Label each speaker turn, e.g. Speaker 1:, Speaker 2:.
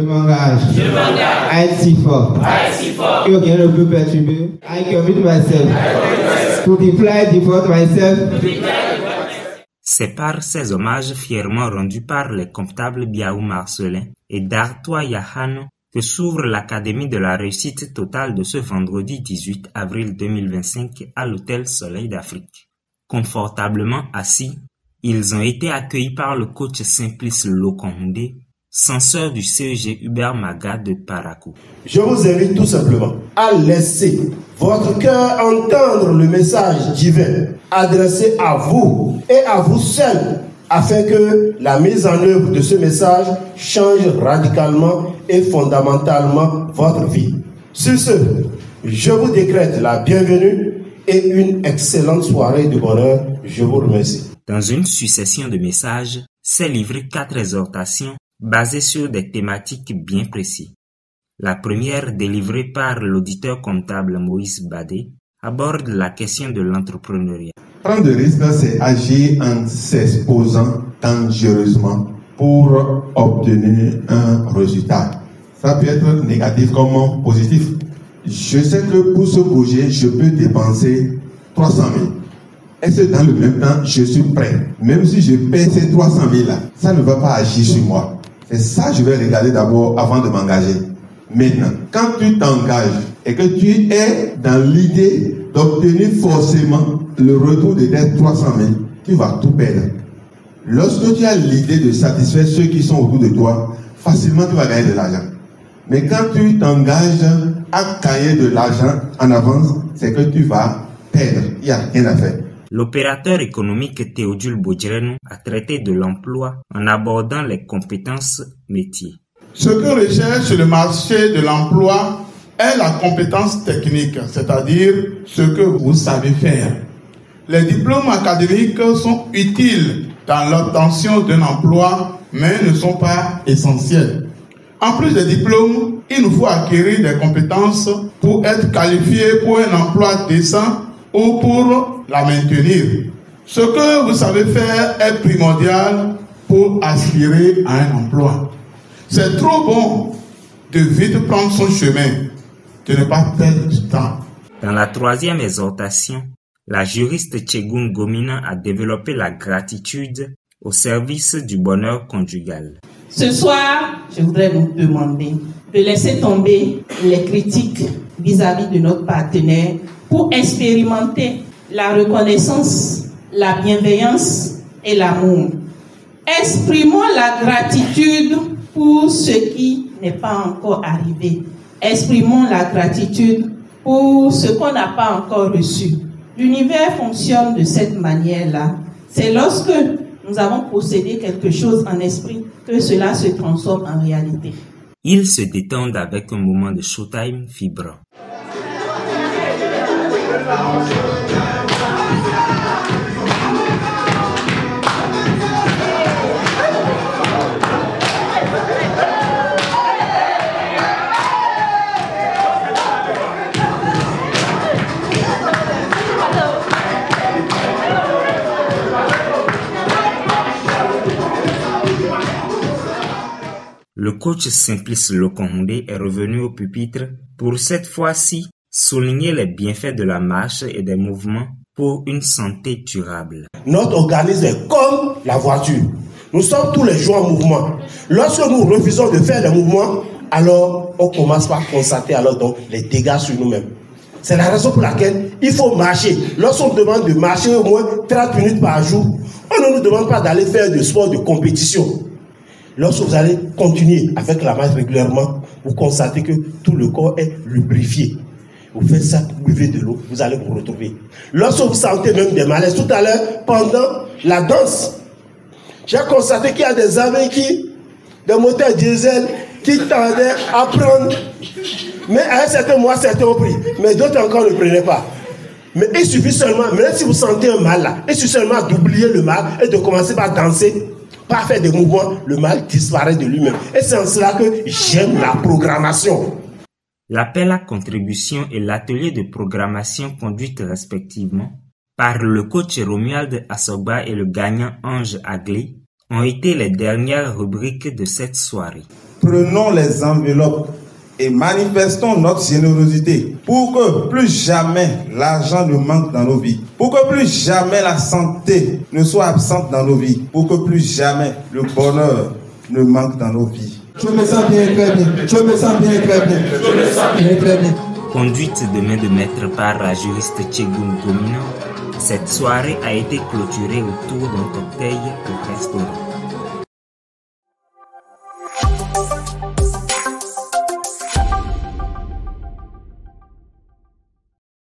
Speaker 1: m'engage à être si fort que rien ne peut perturber. I commit myself to deploy devote myself.
Speaker 2: C'est par ces hommages fièrement rendus par les comptables Biaou Marcelin et Dartois Yahano que s'ouvre l'Académie de la réussite totale de ce vendredi 18 avril 2025 à l'Hôtel Soleil d'Afrique. Confortablement assis, ils ont été accueillis par le coach Simplice Lokonde, censeur du CEG Hubert Maga de Parakou.
Speaker 3: Je vous invite tout simplement à laisser votre cœur entendre le message divin adressé à vous et à vous seul, afin que la mise en œuvre de ce message change radicalement et fondamentalement votre vie. Sur ce, je vous décrète la bienvenue et une excellente soirée de bonheur. Je vous remercie.
Speaker 2: Dans une succession de messages, s'est livré 4 exhortations basées sur des thématiques bien précises. La première, délivrée par l'auditeur comptable Moïse Badé, aborde la question de l'entrepreneuriat.
Speaker 4: Prendre des risques, c'est agir en s'exposant dangereusement pour obtenir un résultat. Ça peut être négatif comme positif. Je sais que pour ce projet, je peux dépenser 300 000. Est-ce que dans le même temps, je suis prêt? Même si je paie ces 300 000 là, ça ne va pas agir sur moi. C'est ça que je vais regarder d'abord avant de m'engager. Maintenant, quand tu t'engages et que tu es dans l'idée d'obtenir forcément le retour de tes 300 000, tu vas tout perdre. Lorsque tu as l'idée de satisfaire ceux qui sont autour de toi, facilement tu vas gagner de l'argent. Mais quand tu t'engages à gagner de l'argent en avance, c'est que tu vas perdre. Il n'y a rien à faire.
Speaker 2: L'opérateur économique Théodule Bodjereno a traité de l'emploi en abordant les compétences métiers.
Speaker 5: Ce que recherche le marché de l'emploi est la compétence technique, c'est-à-dire ce que vous savez faire. Les diplômes académiques sont utiles dans l'obtention d'un emploi, mais ne sont pas essentiels. En plus des diplômes, il nous faut acquérir des compétences pour être qualifié pour un emploi décent ou pour la maintenir. Ce que vous savez faire est primordial pour aspirer à un emploi. C'est trop bon de vite prendre son chemin, de ne pas perdre du temps.
Speaker 2: Dans la troisième exhortation, la juriste Tchegoun Gomina a développé la gratitude au service du bonheur conjugal.
Speaker 6: Ce soir, je voudrais vous demander de laisser tomber les critiques vis-à-vis de notre partenaire pour expérimenter la reconnaissance, la bienveillance et l'amour. Exprimons la gratitude pour ce qui n'est pas encore arrivé. Exprimons la gratitude pour ce qu'on n'a pas encore reçu. L'univers fonctionne de cette manière-là. C'est lorsque nous avons possédé quelque chose en esprit que cela se transforme en réalité.
Speaker 2: Ils se détendent avec un moment de showtime vibrant. Le coach Simplice Lokonde est revenu au pupitre pour cette fois-ci souligner les bienfaits de la marche et des mouvements pour une santé durable.
Speaker 3: Notre organisme est comme la voiture. Nous sommes tous les jours en mouvement. Lorsque nous refusons de faire des mouvements, alors on commence par constater donc les dégâts sur nous-mêmes. C'est la raison pour laquelle il faut marcher. Lorsqu'on demande de marcher au moins 30 minutes par jour, on ne nous demande pas d'aller faire du sport de compétition. Lorsque vous allez continuer à faire la marche régulièrement, vous constatez que tout le corps est lubrifié. Vous faites ça, vous buvez de l'eau, vous allez vous retrouver. Lorsque vous sentez même des malaises, tout à l'heure, pendant la danse, j'ai constaté qu'il y a des amis des moteurs diesel, qui tendaient à prendre. Mais à un certain moment, certains ont pris. Mais d'autres encore ne prenaient pas. Mais il suffit seulement, même si vous sentez un mal là, il suffit seulement d'oublier le mal et de commencer par danser. Pas faire des mouvements, le mal disparaît de lui-même. Et c'est en cela que j'aime la programmation.
Speaker 2: L'appel à contribution et l'atelier de programmation conduite respectivement par le coach Romuald Asogba et le gagnant Ange Aglé ont été les dernières rubriques de cette soirée.
Speaker 7: Prenons les enveloppes et manifestons notre générosité pour que plus jamais l'argent ne manque dans nos vies, pour que plus jamais la santé ne soit absente dans nos vies, pour que plus jamais le bonheur ne manque dans nos vies.
Speaker 1: Je me sens bien, très bien. Je me sens bien, très bien. Je me sens bien, très bien.
Speaker 2: Conduite de main de maître par la juriste Tchegoum Gomino, cette soirée a été clôturée autour d'un cocktail au restaurant.